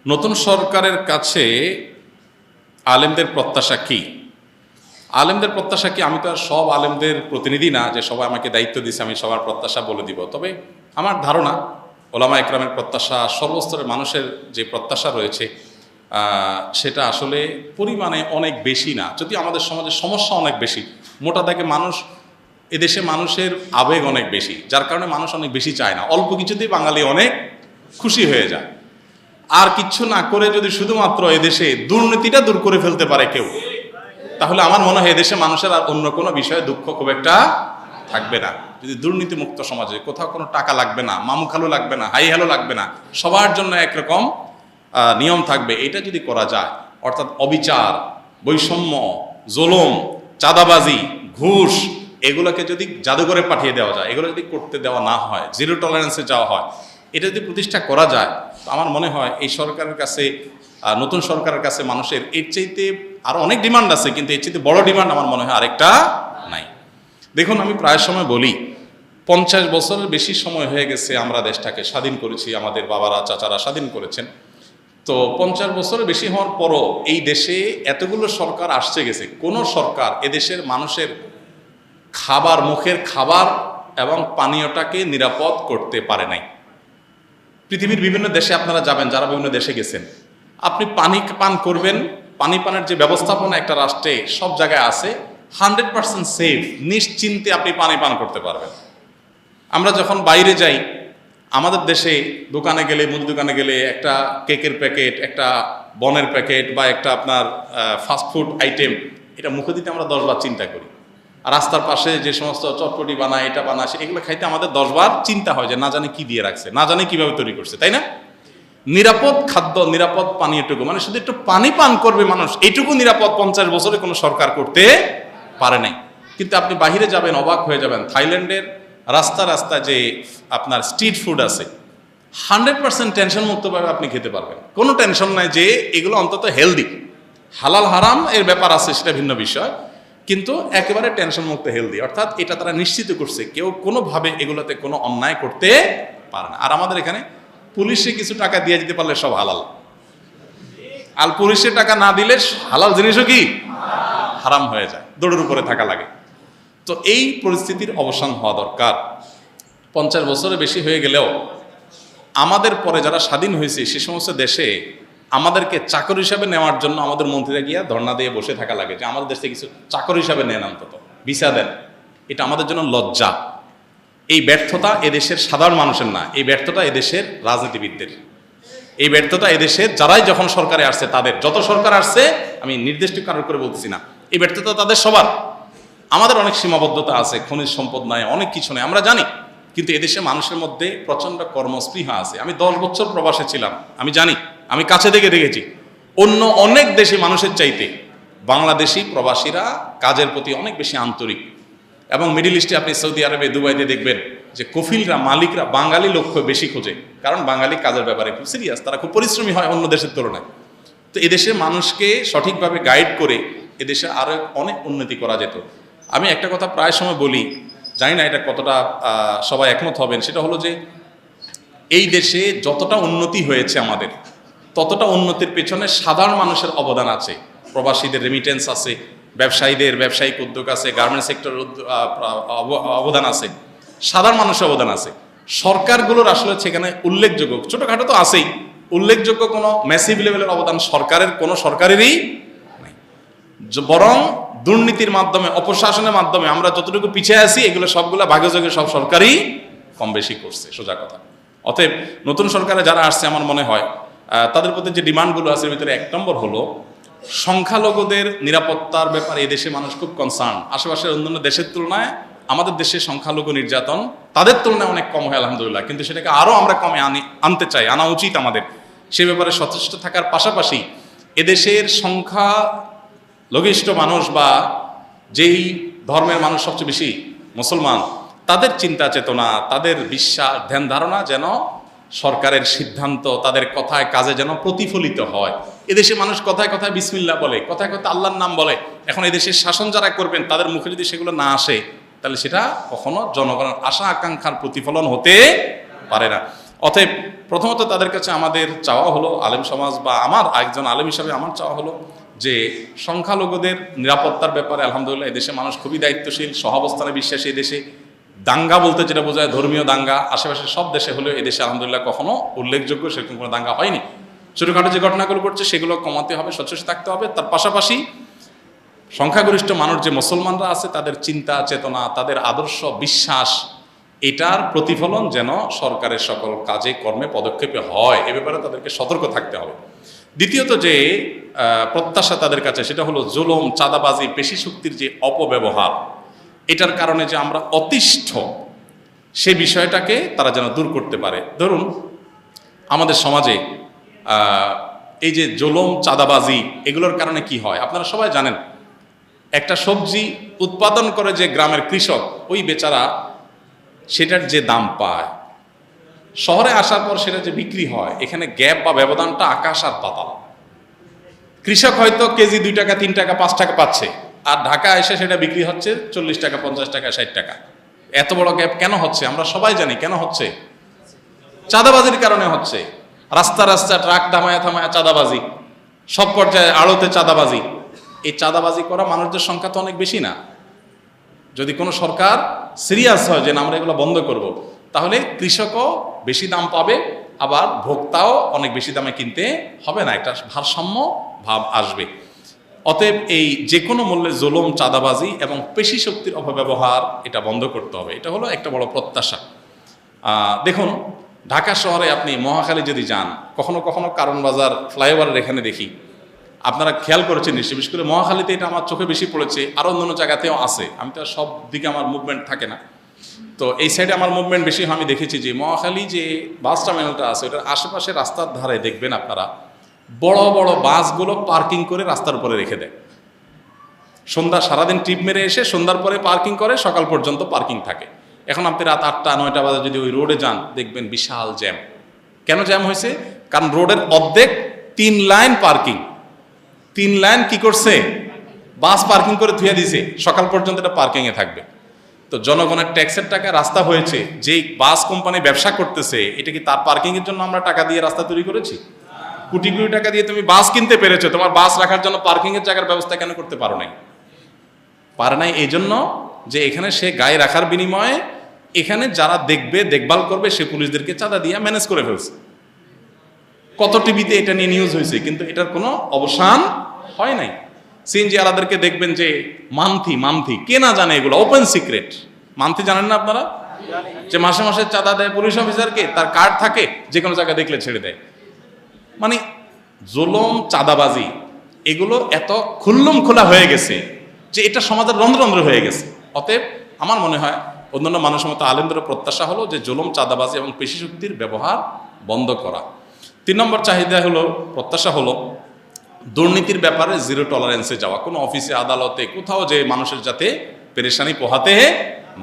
নতুন সরকারের কাছে আলেমদের প্রত্যাশা কি? আলেমদের প্রত্যাশা কি? আমি তো আর সব আলেমদের প্রতিনিধি না যে সবাই আমাকে দায়িত্ব দিয়েছে আমি সবার প্রত্যাশা বলে দিব। তবে আমার ধারণা ওলামা একরামের প্রত্যাশা, সর্বস্তরের মানুষের যে প্রত্যাশা রয়েছে সেটা আসলে পরিমাণে অনেক বেশি না, যদি আমাদের সমাজের সমস্যা অনেক বেশি। মোটা দাগে মানুষ, এদেশে মানুষের আবেগ অনেক বেশি, যার কারণে মানুষ অনেক বেশি চায় না। অল্প কিছুতেই বাঙালি অনেক খুশি হয়ে যায়। আর কিচ্ছু না করে যদি শুধুমাত্র এদেশে দুর্নীতিটা দূর করে ফেলতে পারে কেউ, তাহলে আমার মনে হয় এদেশে মানুষের আর অন্য কোনো বিষয়ে দুঃখ খুব একটা থাকবে না। যদি দুর্নীতি মুক্ত সমাজে কোথাও কোনো টাকা লাগবে না, মামুখালো লাগবে না, হাই হ্যালো লাগবে না, সবার জন্য একরকম নিয়ম থাকবে, এটা যদি করা যায়, অর্থাৎ অবিচার, বৈষম্য, জুলুম, চাঁদাবাজি, ঘুষ, এগুলোকে যদি জাদুঘরে পাঠিয়ে দেওয়া যায়, এগুলো যদি করতে দেওয়া না হয়, জিরো টলারেন্সে যাওয়া হয়, এটা যদি প্রতিষ্ঠা করা যায়, তো আমার মনে হয় এই সরকারের কাছে, নতুন সরকারের কাছে মানুষের এর চাইতে আর অনেক ডিমান্ড আছে, কিন্তু এর চাইতে বড় ডিমান্ড আমার মনে হয় আরেকটা নাই। দেখুন, আমি প্রায় সময় বলি 50 বছরের বেশি সময় হয়ে গেছে আমরা দেশটাকে স্বাধীন করেছি, আমাদের বাবারা চাচারা স্বাধীন করেছেন। তো 50 বছরের বেশি হওয়ার পরও এই দেশে এতগুলো সরকার আসছে গেছে, কোনো সরকার এদেশের মানুষের খাবার, মুখের খাবার এবং পানীয়টাকে নিরাপদ করতে পারে নাই। পৃথিবীর বিভিন্ন দেশে আপনারা যাবেন, যারা বিভিন্ন দেশে গেছেন, আপনি পানি পান করবেন, পানি পানের যে ব্যবস্থাপনা একটা রাষ্ট্রে সব জায়গায় আছে, 100% সেফ, নিশ্চিন্তে আপনি পানি পান করতে পারবেন। আমরা যখন বাইরে যাই, আমাদের দেশে দোকানে গেলে, মুদি দোকানে গেলে একটা কেকের প্যাকেট, একটা বনের প্যাকেট বা একটা আপনার ফাস্টফুড আইটেম, এটা মুখে দিতে আমরা 10 বার চিন্তা করি। আর রাস্তার পাশে যে সমস্ত চটপটি বানায়, এটা বানায়, এগুলো খাইতে আমাদের 10 বার চিন্তা হয় যে না জানে কি দিয়ে রাখছে, না জানে কিভাবে তৈরি করছে, তাই না? নিরাপদ খাদ্য, নিরাপদ পানি, এটুকু মানে শুধু একটু পানি পান করবে মানুষ, এইটুকু নিরাপদ 50 বছরে কোনো সরকার করতে পারে নাই। কিন্তু আপনি বাহিরে যাবেন, অবাক হয়ে যাবেন, থাইল্যান্ডের রাস্তা রাস্তা যে আপনার স্ট্রিট ফুড আছে, 100% টেনশন মুক্তভাবে আপনি খেতে পারবেন, কোনো টেনশন নাই যে এগুলো অন্তত হেলদি। হালাল হারাম এর ব্যাপার আছে, সেটা ভিন্ন বিষয়, কিন্তু একেবারে টেনশন মুক্ত হেলদি, অর্থাৎ এটা তারা নিশ্চিত করছে কেউ কোনোভাবে এগুলোতে কোনো অন্যায় করতে পারে না। আর আমাদের এখানে পুলিশে কিছু টাকা দিয়ে দিতে পারলে সব হালাল, আর পুলিশে টাকা না দিলে হালাল জিনিসও কি হারাম হয়ে যায়, দৌড়ের উপরে থাকা লাগে। তো এই পরিস্থিতির অবসান হওয়া দরকার। 50 বছরের বেশি হয়ে গেলেও আমাদের পরে যারা স্বাধীন হয়েছে সে সমস্ত দেশে আমাদেরকে চাকর হিসাবে নেওয়ার জন্য আমাদের মন্ত্রীরা গিয়া ধর্ণা দিয়ে বসে থাকা লাগে যে আমাদের দেশে কিছু চাকর হিসাবে নেন, অন্তত ভিসা দেন। এটা আমাদের জন্য লজ্জা। এই ব্যর্থতা এদেশের সাধারণ মানুষের না, এই ব্যর্থতা এদেশের রাজনীতিবিদদের, এই ব্যর্থতা এদেশের যারাই যখন সরকারে আসছে তাদের, যত সরকার আসছে, আমি নির্দিষ্ট কারণ করে বলতেছি না, এই ব্যর্থতা তাদের সবার। আমাদের অনেক সীমাবদ্ধতা আছে, খনিজ সম্পদ নাই, অনেক কিছু নেই, আমরা জানি, কিন্তু এদেশে মানুষের মধ্যে প্রচণ্ড কর্মস্পৃহা আছে। আমি 10 বছর প্রবাসে ছিলাম, আমি জানি, আমি কাছে থেকে দেখেছি, অন্য অনেক দেশে মানুষের চাইতে বাংলাদেশি প্রবাসীরা কাজের প্রতি অনেক বেশি আন্তরিক। এবং মিডিল ইস্টে আপনি সৌদি আরবে, দুবাইতে দেখবেন যে কফিলরা, মালিকরা বাঙালি লক্ষ্য বেশি খোঁজে, কারণ বাঙালি কাজের ব্যাপারে খুব সিরিয়াস, তারা খুব পরিশ্রমী হয় অন্য দেশের তুলনায়। তো এদেশে মানুষকে সঠিকভাবে গাইড করে এদেশে আরও অনেক উন্নতি করা যেত। আমি একটা কথা প্রায় সময় বলি, জানি না এটা কতটা সবাই একমত হবেন, সেটা হলো যে এই দেশে যতটা উন্নতি হয়েছে আমাদের, ততটা উন্নতির পেছনে সাধারণ মানুষের অবদান আছে। প্রবাসীদের রেমিটেন্স আছে, ব্যবসায়ীদের ব্যবসায়িক উদ্যোগ আছে, গার্মেন্টস সেক্টরের অবদান আছে, সাধারণ মানুষের অবদান আছে। সরকারগুলোর আসলে সেখানে উল্লেখযোগ্য, ছোটোখাটো তো আছেই, উল্লেখযোগ্য কোনো ম্যাসিভ লেভেলের অবদান সরকারের, কোনো সরকারেরই নাই। বরং দুর্নীতির মাধ্যমে, অপশাসনের মাধ্যমে আমরা যতটুকু পিছিয়ে আছি, এগুলো সবগুলো ভাগ্যযোগে সব সরকারই কম বেশি করছে, সোজা কথা। অতএব নতুন সরকারে যারা আসছে, আমার মনে হয় তাদের প্রতি যে ডিমান্ডগুলো আছে, এর ভিতরে 1 নম্বর হলো সংখ্যালঘুদের নিরাপত্তার ব্যাপারে এদেশে মানুষ খুব কনসার্ন। আশেপাশের অন্যান্য দেশের তুলনায় আমাদের দেশে সংখ্যালঘু নির্যাতন তাদের তুলনায় অনেক কম হয় আলহামদুলিল্লাহ, কিন্তু সেটাকে আরও আমরা কমে আনতে চাই, আনা উচিত আমাদের। সে ব্যাপারে সচেষ্ট থাকার পাশাপাশি এদেশের সংখ্যালঘিষ্ঠ মানুষ বা যেই ধর্মের মানুষ সবচেয়ে বেশি মুসলমান, তাদের চিন্তা চেতনা, তাদের বিশ্বাস, ধ্যান ধারণা যেন সরকারের সিদ্ধান্ত, তাদের কথায় কাজে যেন প্রতিফলিত হয়। এদেশে মানুষ কথায় কথায় বিসমিল্লাহ বলে, কথায় কথায় আল্লাহর নাম বলে। এখন এদেশের শাসন যারা করবেন তাদের মুখে যদি সেগুলো না আসে, তাহলে সেটা কখনো জনগণের আশা আকাঙ্ক্ষার প্রতিফলন হতে পারে না। অতএব প্রথমত তাদের কাছে আমাদের চাওয়া হলো, আলেম সমাজ বা আমার একজন আলেম হিসাবে আমার চাওয়া হলো যে সংখ্যালঘুদের নিরাপত্তার ব্যাপারে আলহামদুলিল্লাহ এদেশে মানুষ খুবই দায়িত্বশীল, সহাবস্থানে বিশ্বাসী। এদেশে দাঙ্গা বলতে যেটা বোঝায় ধর্মীয় দাঙ্গা, আশেপাশে সব দেশে হলেও এদেশে আলহামদুলিল্লাহ কখনো উল্লেখযোগ্য সেরকম কোনো দাঙ্গা হয়নি। ছোটোখাটো যে ঘটনাগুলো ঘটছে সেগুলো কমাতে হবে, সচেষ্ট থাকতে হবে। তার পাশাপাশি সংখ্যাগরিষ্ঠ মানুষ যে মুসলমানরা আছে তাদের চিন্তা চেতনা, তাদের আদর্শ বিশ্বাস, এটার প্রতিফলন যেন সরকারের সকল কাজে কর্মে পদক্ষেপে হয়, এ ব্যাপারে তাদেরকে সতর্ক থাকতে হবে। দ্বিতীয়ত যে প্রত্যাশা তাদের কাছে সেটা হলো জুলুম, চাঁদাবাজি, পেশি শক্তির যে অপব্যবহার, এটার কারণে যে আমরা অতিষ্ঠ, সে বিষয়টাকে তারা যেন দূর করতে পারে। ধরুন আমাদের সমাজে এই যে জুলুম, চাঁদাবাজি, এগুলোর কারণে কি হয় আপনারা সবাই জানেন। একটা সবজি উৎপাদন করে যে গ্রামের কৃষক, ওই বেচারা সেটার যে দাম পায়, শহরে আসার পর সেটা যে বিক্রি হয়, এখানে গ্যাপ বা ব্যবধানটা আকাশ আর পাতাল। কৃষক হয়তো কেজি 2 টাকা 3 টাকা 5 টাকা পাচ্ছে, আর ঢাকা এসে সেটা বিক্রি হচ্ছে 40 টাকা 50 টাকা 60 টাকা। এত বড় গ্যাপ কেন হচ্ছে আমরা সবাই জানি কেন হচ্ছে। চাঁদাবাজির কারণে হচ্ছে। রাস্তা রাস্তা ট্রাক থামায়া থামায়া চাঁদাবাজি, সব পর্যায়ে আড়তে চাঁদাবাজি। এই চাঁদাবাজি করা মানুষদের সংখ্যা তো অনেক বেশি না। যদি কোনো সরকার সিরিয়াস হয় যে না আমরা এগুলো বন্ধ করব, তাহলে কৃষকও বেশি দাম পাবে, আবার ভোক্তাও অনেক বেশি দামে কিনতে হবে না, একটা ভারসাম্য ভাব আসবে। অতএব এই যে কোনো মূল্যে জুলুম, চাঁদাবাজি এবং পেশি শক্তির অপব্যবহার এটা বন্ধ করতে হবে। এটা হলো একটা বড় প্রত্যাশা। দেখুন ঢাকা শহরে আপনি মহাখালী যদি যান, কখনো কখনো কারণ বাজার ফ্লাইওভারের এখানে দেখি, আপনারা খেয়াল করেছেন নিশ্চয়ই, বিশেষ করে মহাখালীতে এটা আমার চোখে বেশি পড়েছে, আরও অন্যান্য জায়গাতেও আছে। আমি তো সব দিকে আমার মুভমেন্ট থাকে না, তো এই সাইডে আমার মুভমেন্ট বেশি হয়। আমি দেখেছি যে মহাখালী যে বাস টার্মিনালটা আছে, ওটার আশেপাশে রাস্তার ধারে দেখবেন আপনারা বড় বড় বাসগুলো পার্কিং করে রাস্তার উপরে রেখে দেয়। সন্ধ্যা সারাদিন ট্রিপ মেরে এসে সন্ধ্যার পরে পার্কিং করে, সকাল পর্যন্ত পার্কিং থাকে। এখন আপনি রাত 8টা 9টা বাজে যদি ওই রোডে যান, দেখবেন বিশাল জ্যাম। কেন জ্যাম হয়েছে? কারণ রোডের অর্ধেক 3 লাইন পার্কিং, 3 লাইন কি করছে, বাস পার্কিং করে ধুয়ে দিছে, সকাল পর্যন্ত এটা পার্কিংয়ে থাকবে। তো জনগণের ট্যাক্সের টাকা রাস্তা হয়েছে, যেই বাস কোম্পানি ব্যবসা করতেছে, এটা কি তার পার্কিংয়ের জন্য আমরা টাকা দিয়ে রাস্তা তৈরি করেছি? কোটি কোটি টাকা দিয়ে তুমি বাস কিনতে পেরেছো, তোমার বাস রাখার জন্য পার্কিংয়ের জায়গার ব্যবস্থা কেন করতে পারো নাই? পারে নাই এই জন্য যে এখানে সে গায়ে রাখার বিনিময়ে এখানে যারা দেখবে, দেখভাল করবে, সে পুলিশদেরকে চাঁদা দিয়ে ম্যানেজ করে ফেলছে। কত টিভিতে এটা নিয়ে নিউজ হয়েছে, কিন্তু এটার কোনো অবসান হয় নাই। সিএনজি আলাদেরকে দেখবেন যে মান্থি কে না জানে, এগুলো ওপেন সিক্রেট। মান্থি জানেন না আপনারা? যে মাসে মাসে চাঁদা দেয় পুলিশ অফিসারকে, তার কার্ড থাকে, যে কোনো জায়গায় দেখলে ছেড়ে দেয়। মানে জুলুম, চাঁদাবাজি এগুলো এত খুল্লুম খোলা হয়ে গেছে যে এটা সমাজের রন্ধ্ররন্ধ্র হয়ে গেছে। অতএব আমার মনে হয় অন্যান্য মানুষের মতো আলেমদের প্রত্যাশা হলো যে জুলুম, চাঁদাবাজি এবং পেশি শক্তির ব্যবহার বন্ধ করা। 3 নম্বর চাহিদা হলো, প্রত্যাশা হলো দুর্নীতির ব্যাপারে জিরো টলারেন্সে যাওয়া। কোনো অফিসে, আদালতে, কোথাও যে মানুষের যাতে পেরেশানি পোহাতে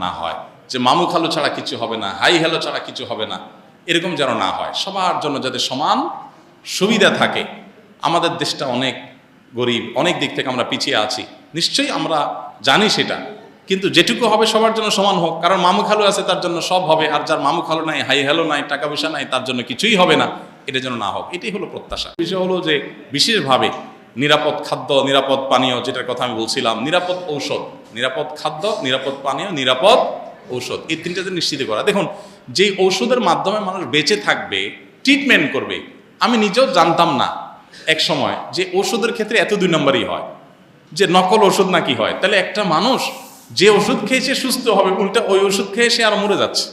না হয়, যে মামু খালু ছাড়া কিছু হবে না, হাই হ্যালো ছাড়া কিছু হবে না, এরকম যেন না হয়। সবার জন্য যাতে সমান সুবিধা থাকে। আমাদের দেশটা অনেক গরিব, অনেক দিক থেকে আমরা পিছিয়ে আছি, নিশ্চয়ই আমরা জানি সেটা, কিন্তু যেটুকু হবে সবার জন্য সমান হোক। কারণ মামু খালু আছে তার জন্য সব হবে, আর যার মামু খালু নাই, হাই হ্যালো নাই, টাকা পয়সা নাই, তার জন্য কিছুই হবে না, এটা যেন না হোক। এটাই হলো প্রত্যাশা। বিষয় হলো যে বিশেষভাবে নিরাপদ খাদ্য, নিরাপদ পানীয়, যেটার কথা আমি বলছিলাম, নিরাপদ ঔষধ, নিরাপদ খাদ্য, নিরাপদ পানীয়, নিরাপদ ঔষধ, এই 3টাতে নিশ্চিত করা। দেখুন যেই ঔষধের মাধ্যমে মানুষ বেঁচে থাকবে, ট্রিটমেন্ট করবে, আমি নিজেও জানতাম না এক সময় যে ওষুধের ক্ষেত্রে এত 2 নম্বরই হয়, যে নকল ওষুধ নাকি হয়। তাহলে একটা মানুষ যে ওষুধ খেয়ে সে সুস্থ হবে, উল্টা ওই ওষুধ খেয়ে সে আর মরে যাচ্ছে।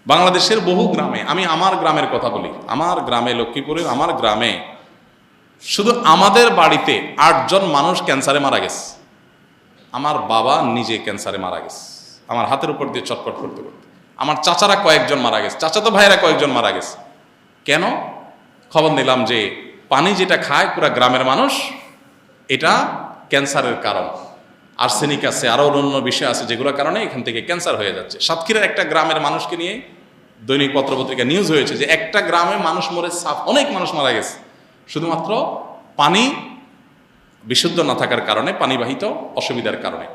বাংলাদেশের বহু গ্রামে, আমি আমার গ্রামের কথা বলি, আমার গ্রামে, লক্ষ্মীপুরের আমার গ্রামে শুধু আমাদের বাড়িতে 8 জন মানুষ ক্যান্সারে মারা গেছে। আমার বাবা নিজে ক্যান্সারে মারা গেছে, আমার হাতের উপর দিয়ে চটপট করতে করতে। আমার চাচারা কয়েকজন মারা গেছে, চাচাতো ভাইয়েরা কয়েকজন মারা গেছে। কেন? খবর নিলাম যে পানি যেটা খায় পুরা গ্রামের মানুষ, এটা ক্যান্সারের কারণ। আর্সেনিক আছে, আরও অন্য বিষয় আছে, যেগুলোর কারণে এখান থেকে ক্যান্সার হয়ে যাচ্ছে। সাতক্ষীরার একটা গ্রামের মানুষকে নিয়ে দৈনিক পত্রপত্রিকা নিউজ হয়েছে যে একটা গ্রামে মানুষ মরে, অনেক মানুষ মারা গেছে শুধুমাত্র পানি বিশুদ্ধ না থাকার কারণে, পানিবাহিত অসুবিধার কারণে।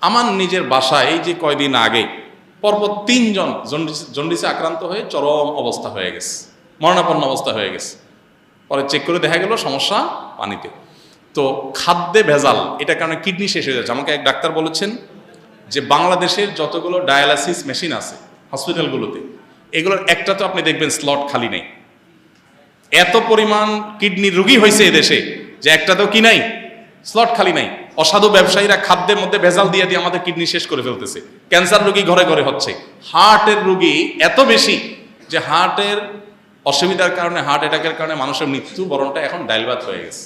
আমার নিজের বাসায় এই যে কয়দিন আগে পরপর 3 জন জন্ডিসে আক্রান্ত হয়ে চরম অবস্থা হয়ে গেছে, মরণাপন্ন অবস্থা হয়ে গেছে। পরে চেক করে দেখা গেল সমস্যা পানিতে। তো খাদ্যে ভেজাল, এটার কারণে কিডনি শেষ হয়ে যাচ্ছে। আমাকে এক ডাক্তার বলেছেন যে বাংলাদেশের যতগুলো ডায়ালাসিস মেশিন আছে হসপিটালগুলোতে, এগুলোর একটা তো আপনি দেখবেন স্লট খালি নেই। এত পরিমাণ কিডনির রোগী হয়েছে এদেশে যে একটা তো কি নাই, স্লট খালি নাই। অসাধু ব্যবসায়ীরা খাদ্যের মধ্যে ভেজাল দিয়ে দিয়ে আমাদের কিডনি শেষ করে ফেলতেছে। ক্যান্সার রোগী ঘরে ঘরে হচ্ছে, হার্টের রোগী এত বেশি যে হার্টের অসুবিধার কারণে, হার্ট অ্যাটাকের কারণে মানুষের মৃত্যু বরণটা এখন ডাইলবাত হয়ে গেছে।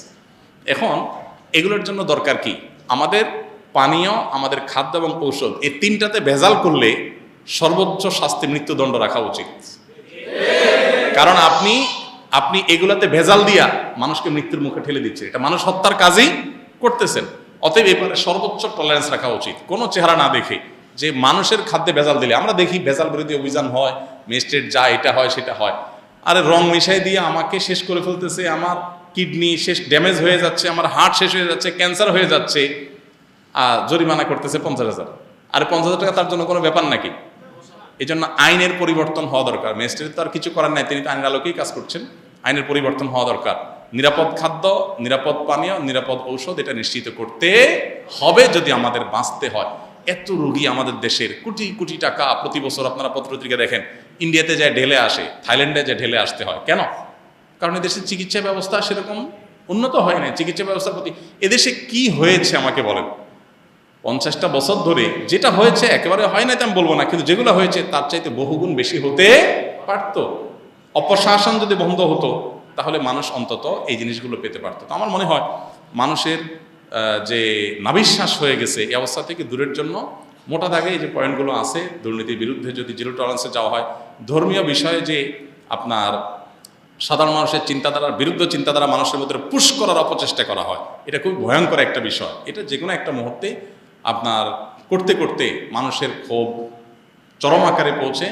এখন এগুলোর জন্য দরকার কি? আমাদের পানীয়, আমাদের খাদ্য এবং ঔষধ, এই তিনটাতে ভেজাল করলে সর্বোচ্চ শাস্তি মৃত্যুদণ্ড রাখা উচিত। কারণ আপনি এগুলাতে ভেজাল দিয়া মানুষকে মৃত্যুর মুখে ঠেলে দিচ্ছে, এটা মানুষ হত্যার কাজই করতেছেন। অতএব এবারে সর্বোচ্চ টলারেন্স রাখা উচিত, কোনো চেহারা না দেখে যে মানুষের খাদ্যে ভেজাল দিলে। আমরা দেখি ভেজাল বিরোধী অভিযান হয়, ম্যাজিস্ট্রেট যা এটা হয় সেটা হয়, আরে রং মিশাই দিয়ে আমাকে শেষ করে ফেলতেছে, আমার কিডনি শেষ, ড্যামেজ হয়ে যাচ্ছে, আমার হার্ট শেষ হয়ে যাচ্ছে, ক্যান্সার হয়ে যাচ্ছে, জরিমানা করতেছে 50,000। আরে 50,000 টাকা তার জন্য কোনো ব্যাপার নাকি? এই জন্য আইনের পরিবর্তন হওয়া দরকার। ম্যাজিস্ট্রেট তো আর কিছু করার নাই, তিনি তো আইনের আলোকেই কাজ করছেন। আইনের পরিবর্তন হওয়া দরকার। নিরাপদ খাদ্য, নিরাপদ পানীয়, নিরাপদ ঔষধ, এটা নিশ্চিত করতে হবে যদি আমাদের বাঁচতে হয়। এত রোগী আমাদের দেশের, কোটি কোটি টাকা প্রতি বছর আপনারা পত্রপত্রিকা দেখেন, ইন্ডিয়াতে যায় ঢেলে আসে, থাইল্যান্ডে যায় ঢেলে আসতে হয়। কেন? কারণ এদেশের চিকিৎসা ব্যবস্থা সেরকম উন্নত হয় না। চিকিৎসা ব্যবস্থার প্রতি এদেশে কি হয়েছে আমাকে বলেন? 50টা বছর ধরে যেটা হয়েছে একেবারে হয় না তো আমি বলবো না, কিন্তু যেগুলো হয়েছে তার চাইতে বহুগুণ বেশি হতে পারতো। অপশাসন যদি বন্ধ হতো তাহলে মানুষ অন্তত এই জিনিসগুলো পেতে পারতো। তো আমার মনে হয় মানুষের যে নাভিশ্বাস হয়ে গেছে এই অবস্থা থেকে দূরের জন্য মোটা দাগে এই যে পয়েন্টগুলো আছে, দুর্নীতির বিরুদ্ধে যদি জিরো টলারেন্সে যাওয়া হয়, ধর্মীয় বিষয়ে যে আপনার সাধারণ মানুষের চিন্তাধারার বিরুদ্ধে চিন্তাধারা মানুষের মধ্যে পুশ করার অপচেষ্টা করা হয়, এটা খুব ভয়ঙ্কর একটা বিষয়। এটা যে কোনো একটা মুহূর্তে আপনার করতে করতে মানুষের ক্ষোভ চরম আকারে পৌঁছে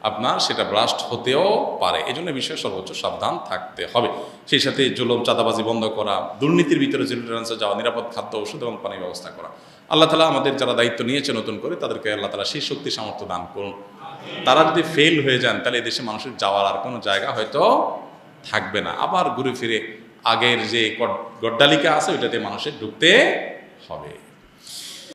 আপনার সেটা ব্লাস্ট হতেও পারে। এই জন্য বিষয়ে সর্বোচ্চ সাবধান থাকতে হবে। সেই সাথে জুলুম, চাঁদাবাজি বন্ধ করা, দুর্নীতির ভিতরে জিরো টলারেন্সে যাওয়া, নিরাপদ খাদ্য, ওষুধ এবং পানির ব্যবস্থা করা। আল্লাহ তাআলা আমাদের যারা দায়িত্ব নিয়েছে নতুন করে, তাদেরকে আল্লাহ তাআলা সেই শক্তি সামর্থ্য দান করুন। তারা যদি ফেল হয়ে যান তাহলে এদেশে মানুষের যাওয়ার আর কোনো জায়গা হয়তো থাকবে না। আবার ঘুরে ফিরে আগের যে গড্ডালিকা আছে ওইটাতে মানুষের ঢুকতে হবে।